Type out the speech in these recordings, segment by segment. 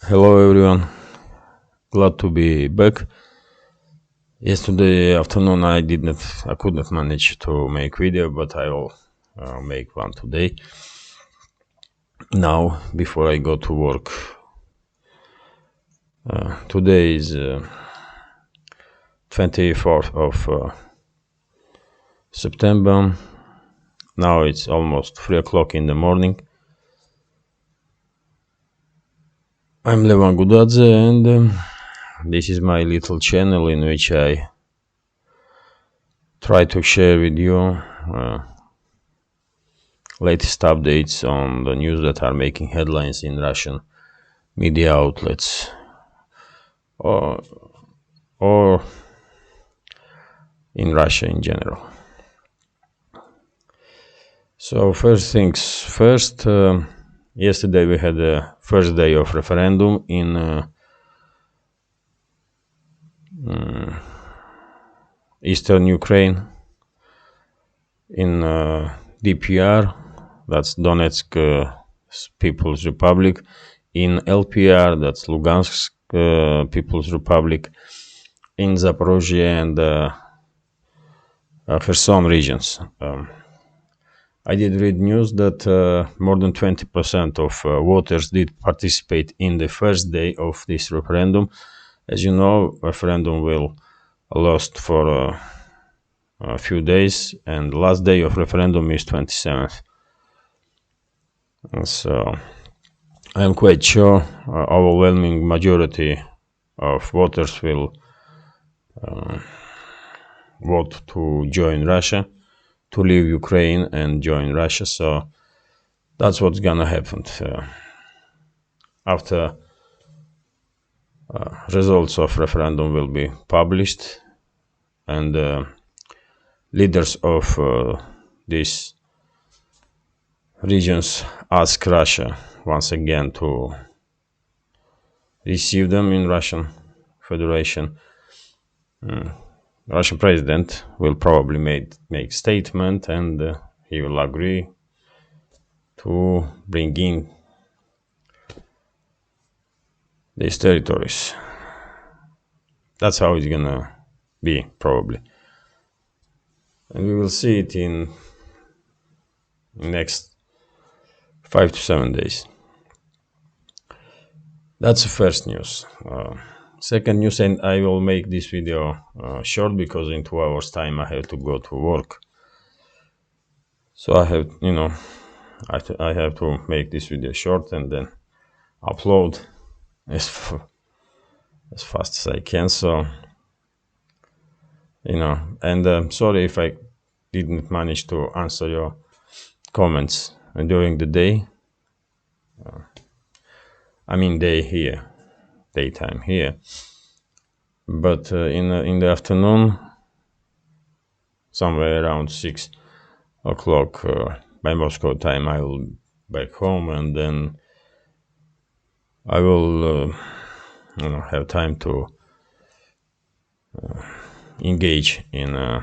Hello everyone, glad to be back. Yesterday afternoon I could not manage to make video, but I will make one today. Now, before I go to work, today is 24th of September. Now it's almost 3 o'clock in the morning. I'm Levan Gudadze, and this is my little channel in which I try to share with you latest updates on the news that are making headlines in Russian media outlets or, or in Russia in general. So first things first, yesterday we had the first day of referendum in eastern Ukraine, in DPR, that's Donetsk People's Republic, in LPR, that's Lugansk People's Republic, in Zaporozhye and Kherson regions. I did read news that more than 20% of voters did participate in the first day of this referendum. As you know, referendum will last for a few days, and the last day of referendum is 27th. So I am quite sure overwhelming majority of voters will vote to join Russia, to leave Ukraine and join Russia. So that's what's gonna happen after results of referendum will be published, and leaders of these regions ask Russia once again to receive them in Russian Federation. Russian president will probably make statement, and he will agree to bring in these territories. That's how it's gonna be, probably, and we will see it in next 5 to 7 days. That's the first news. Second news, and I will make this video short because in 2 hours time I have to go to work. So I have, I have to make this video short and then upload as fast as I can. So, and sorry if I didn't manage to answer your comments during the day. I mean daytime here. But in the afternoon, somewhere around 6 o'clock by Moscow time, I will back home, and then I will have time to engage in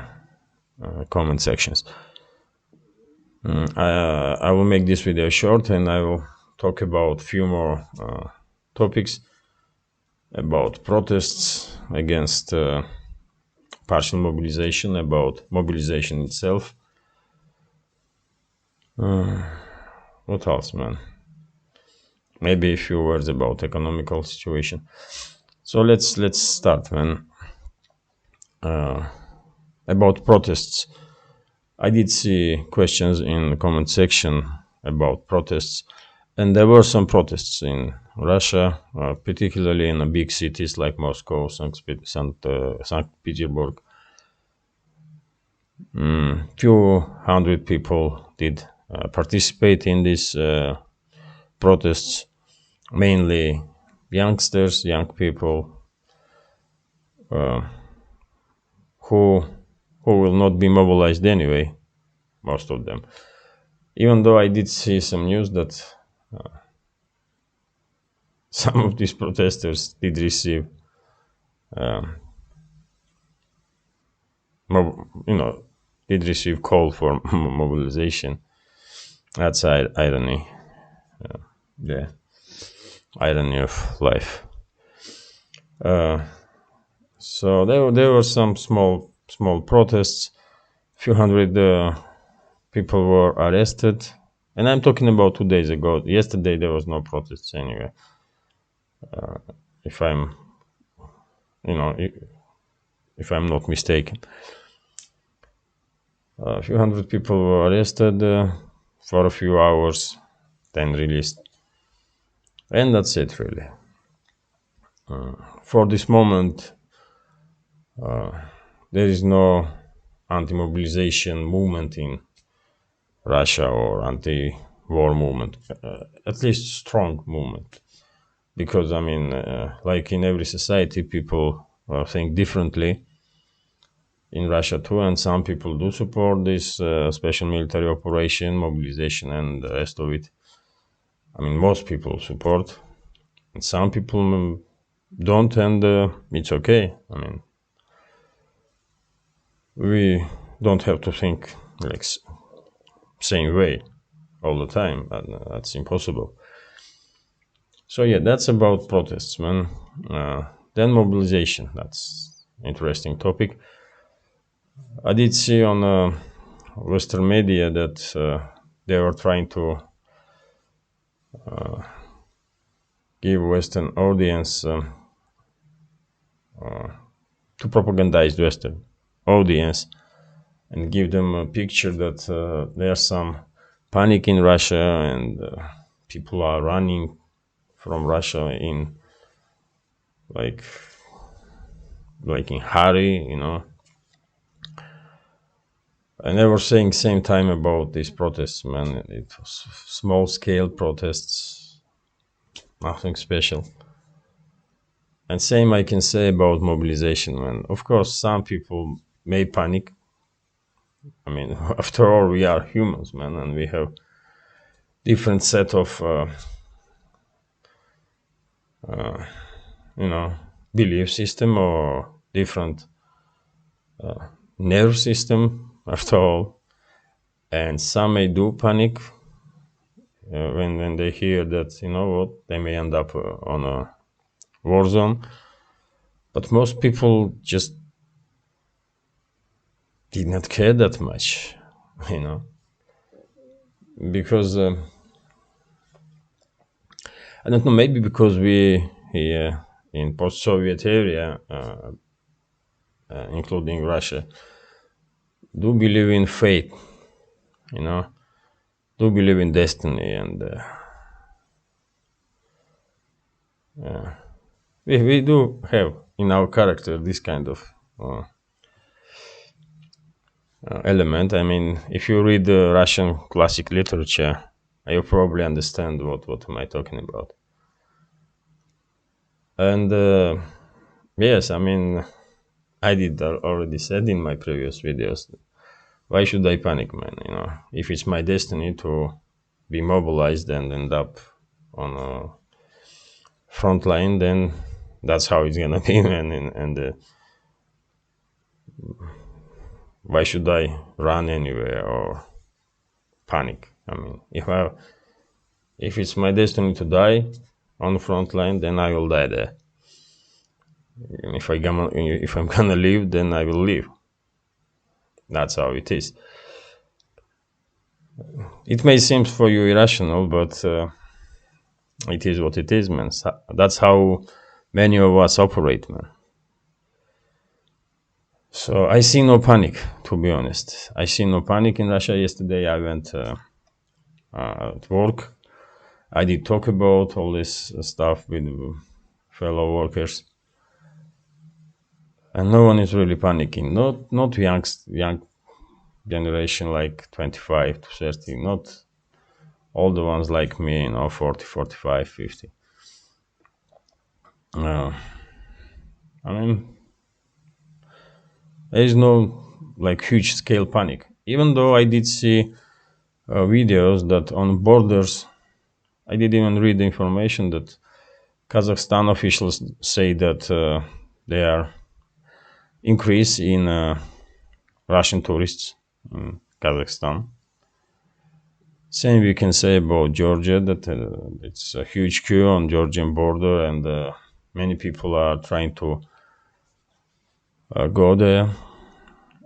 comment sections. I will make this video short, and I will talk about few more topics about protests against partial mobilization, about mobilization itself. What else, man? Maybe a few words about economical situation. So let's start, man. About protests, I did see questions in the comment section about protests, and there were some protests in Russia, particularly in big cities like Moscow, St. Petersburg. Few hundred people did participate in these protests, mainly youngsters, young people who will not be mobilized anyway, most of them. Even though I did see some news that some of these protesters did receive, did receive call for mobilization. That's irony. Yeah. irony of life. Uh, so there were some small protests. Few hundred people were arrested, and I'm talking about 2 days ago. Yesterday there was no protests anyway. If I'm, you know, if I'm not mistaken, a few hundred people were arrested for a few hours, then released, and that's it really. For this moment, there is no anti-mobilization movement in Russia or anti-war movement, at least strong movement. Because I mean, like in every society, people think differently. In Russia too, and some people do support this special military operation, mobilization, and the rest of it. I mean, most people support, and some people don't, and it's okay. I mean, we don't have to think like same way all the time. That's impossible. So yeah, that's about protests, man. Then mobilization. That's interesting topic. I did see on Western media that they were trying to give Western audience to propagandize the Western audience and give them a picture that there's some panic in Russia and people are running from Russia in like in hurry, you know. And they were saying same time about these protests, man. It was small scale protests, nothing special. And same I can say about mobilization, man. Of course, some people may panic. I mean, after all, we are humans, man, and we have different set of, you know, belief system or different nerve system, after all. And some may do panic when they hear that, you know what, they may end up on a war zone. But most people just did not care that much, you know, because I don't know, maybe because we here in post-Soviet area, including Russia, do believe in fate, you know, do believe in destiny, and we do have in our character this kind of uh, element. I mean, if you read the Russian classic literature, you probably understand what am I talking about. And yes, I mean, I did already said in my previous videos, why should I panic, man? You know, if it's my destiny to be mobilized and end up on a front line, then that's how it's gonna be, man. And why should I run anywhere or panic? I mean, if it's my destiny to die on the front line, then I will die there. And if I'm gonna live, then I will live. That's how it is. It may seem for you irrational, but it is what it is, man. That's how many of us operate, man. So I see no panic, to be honest. I see no panic in Russia. Yesterday I went at work. I did talk about all this stuff with fellow workers, and no one is really panicking. Not young generation like 25 to 30. Not all the ones like me, 40, 45, 50. Uh, I mean, there is no like huge scale panic. Even though I did see videos that on borders, I did even read the information that Kazakhstan officials say that there are increase in Russian tourists in Kazakhstan. Same we can say about Georgia, that it's a huge queue on Georgian border, and many people are trying to go there.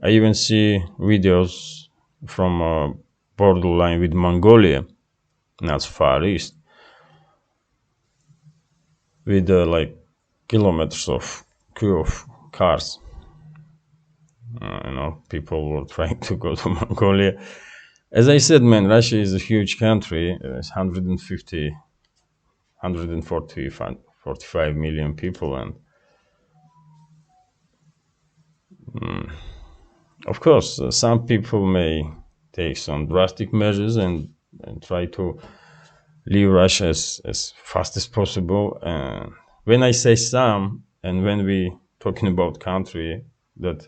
I even see videos from borderline with Mongolia, not far east, with like kilometers of queue of cars. People were trying to go to Mongolia. As I said, man, Russia is a huge country. It's 150, 45 million people, and of course, some people may take some drastic measures and try to leave Russia as fast as possible. And when I say some, and when we talking about country that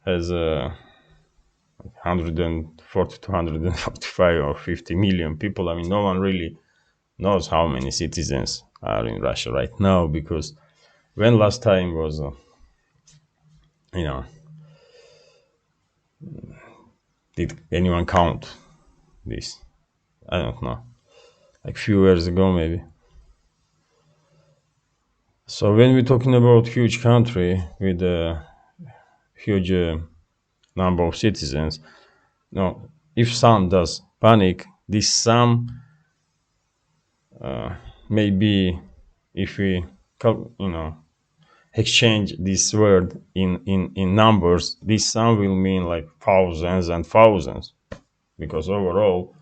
has 140 to 145 or 50 million people, I mean, no one really knows how many citizens are in Russia right now, because when last time was, you know, did anyone count this? I don't know. Like few years ago, maybe. So when we're talking about huge country with a huge number of citizens, no, if some does panic, this some maybe if we, exchange this word in numbers, this sum will mean like thousands and thousands, because overall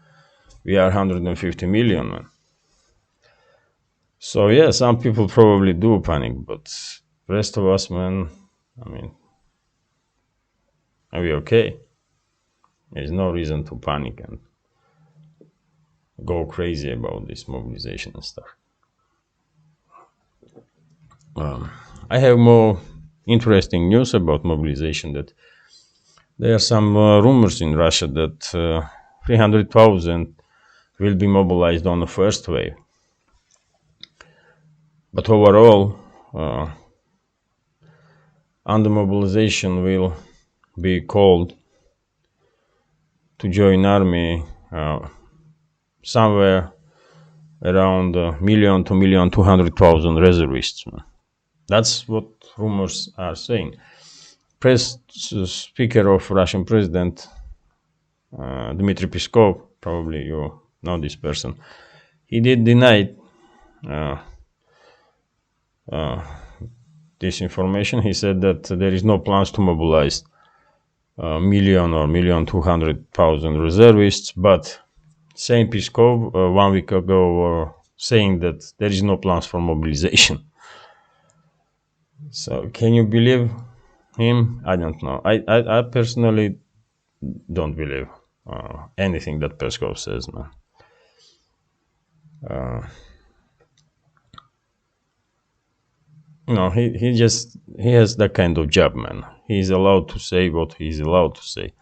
we are 150 million, man. So yeah, some people probably do panic, but rest of us, man, I mean, are we okay? There's no reason to panic and go crazy about this mobilization and stuff. I have more interesting news about mobilization, that there are some rumors in Russia that 300,000 will be mobilized on the first wave. But overall, under mobilization will be called to join army somewhere around a million to million 200,000 reservists. That's what rumors are saying. Press speaker of Russian president Dmitry Peskov, probably you know this person, he did deny this information. He said that there is no plans to mobilize a million or million 200,000 reservists, but Saint Peskov 1 week ago were saying that there is no plans for mobilization. So can you believe him? I don't know. I personally don't believe anything that Peskov says, man. No, he has that kind of job, man. He's allowed to say what he's allowed to say,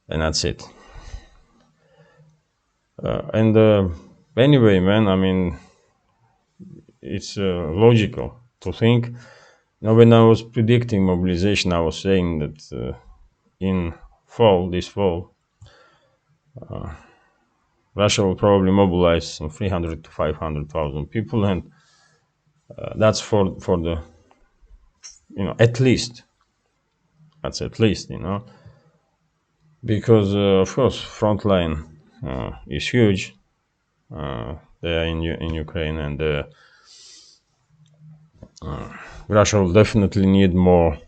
and that's it. And anyway, man, I mean, it's logical to think. Now, when I was predicting mobilization, I was saying that in this fall, Russia will probably mobilize some 300 to 500,000 people, and that's for the, at least. That's at least, because of course frontline is huge there in Ukraine, and Russia will definitely need more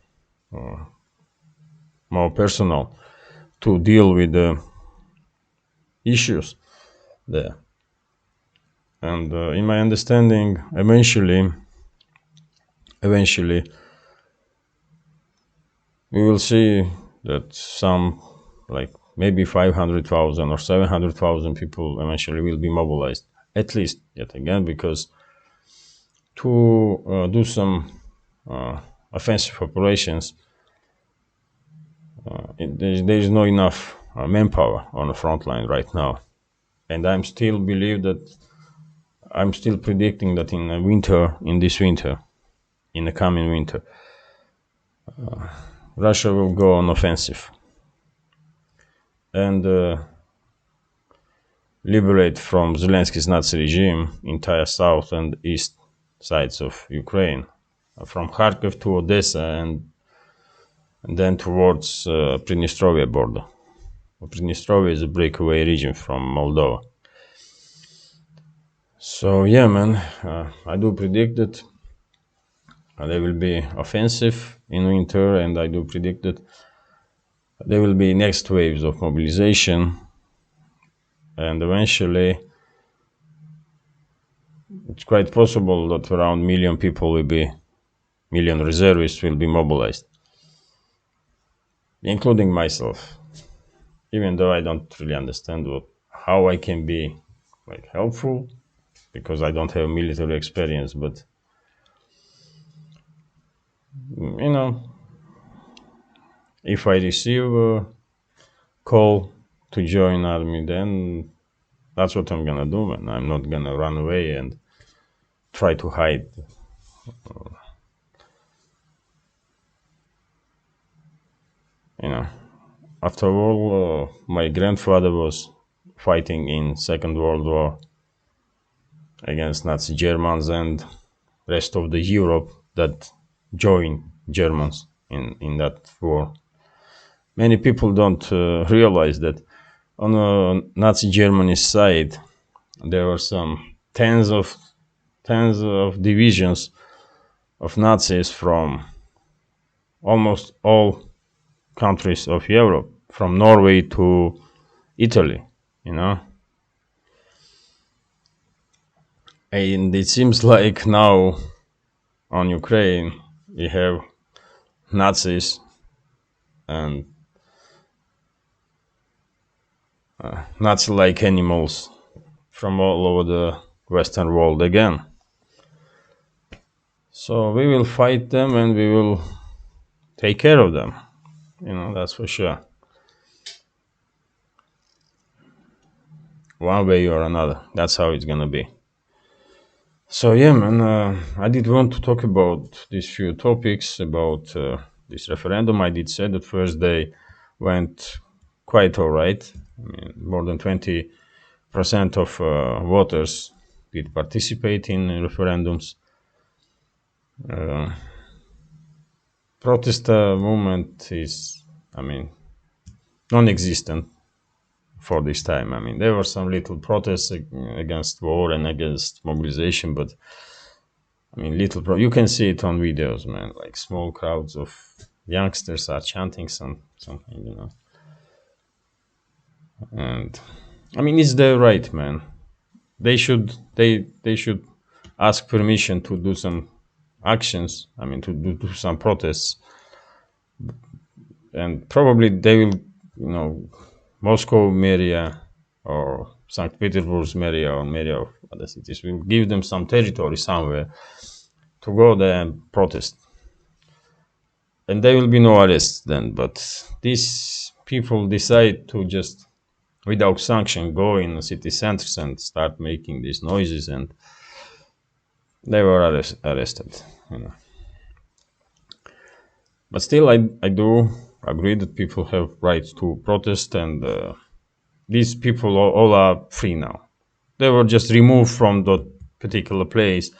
personnel to deal with the issues there. And in my understanding, eventually we will see that some, like maybe 500,000 or 700,000 people eventually will be mobilized, at least, yet again, because to do some offensive operations, there is no enough manpower on the front line right now. And I'm still predicting that in the coming winter, Russia will go on offensive. And liberate from Zelensky's Nazi regime entire south and east sides of Ukraine, from Kharkiv to Odessa and then towards Pridnestrovia border. Pridnestrovia is a breakaway region from Moldova. So yeah, man, I do predict that there will be offensive in winter, and I do predict that there will be next waves of mobilization, and eventually it's quite possible that around million people will be million reservists will be mobilized, including myself. Even though I don't really understand how I can be like helpful because I don't have military experience, but you know, if I receive a call to join army, then that's what I'm gonna do, man. I'm not gonna run away and try to hide. You know, after all, my grandfather was fighting in Second World War against Nazi Germans and rest of the Europe that joined Germans in that war. Many people don't realize that on Nazi Germany's side there were some tens of divisions of Nazis from almost all countries of Europe, from Norway to Italy, you know. And it seems like now on Ukraine we have Nazis and Nazi-like animals from all over the Western world again. So we will fight them and we will take care of them. That's for sure. One way or another. That's how it's gonna be. So yeah, man, I did want to talk about these few topics about this referendum. I did say that first day went quite all right. I mean, more than 20% of voters did participate in referendums. Protest movement is, I mean, non-existent for this time. I mean, there were some little protests against war and against mobilization, but I mean, you can see it on videos, man. Like small crowds of youngsters are chanting something. And I mean, it's their right, man. They should ask permission to do some actions. I mean, to do some protests, and probably they will, Moscow Maria or St. Petersburg's Maria or Maria of other cities will give them some territory somewhere to go there and protest. And there will be no arrests then. But these people decide to just, without sanction, go in the city centers and start making these noises, and they were arrested. But still, I do agree that people have rights to protest, and these people all are free now. They were just removed from that particular place,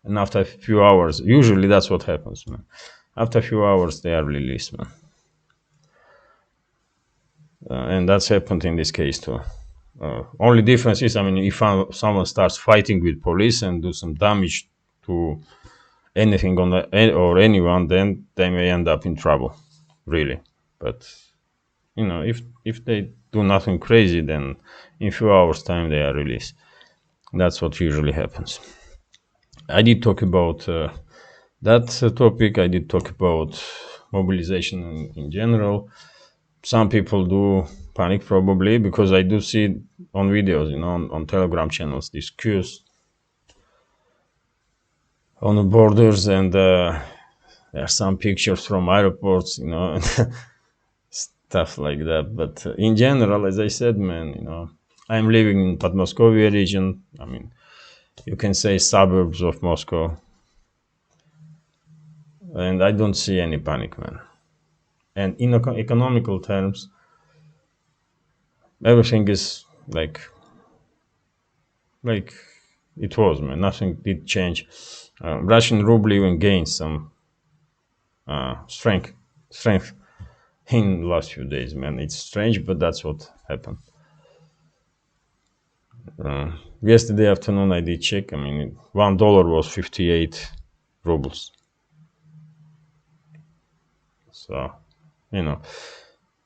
and after a few hours, usually that's what happens, man. After a few hours, they are released, man. And that's happened in this case too. Only difference is, I mean, if someone starts fighting with police and do some damage to anything or anyone, then they may end up in trouble, really. But if they do nothing crazy, then in a few hours' time they are released. That's what usually happens. I did talk about that topic. I did talk about mobilization in general. Some people do panic probably because I do see on videos, on Telegram channels, these queues on the borders, and there are some pictures from airports, stuff like that. But in general, as I said, man, I'm living in Podmoskovia region. I mean, you can say suburbs of Moscow, and I don't see any panic, man. And in economical terms, everything is like Like it was, man. Nothing did change. Russian ruble even gained some strength in the last few days, man. It's strange, but that's what happened. Yesterday afternoon, I did check. I mean, $1 was 58 rubles. So, you know,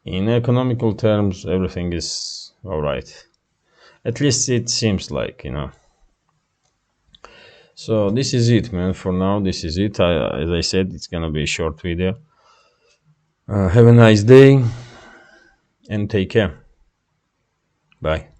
in economical terms, everything is all right. At least it seems like. So this is it, man. For now, this is it. As I said, it's gonna be a short video. Have a nice day and take care. Bye.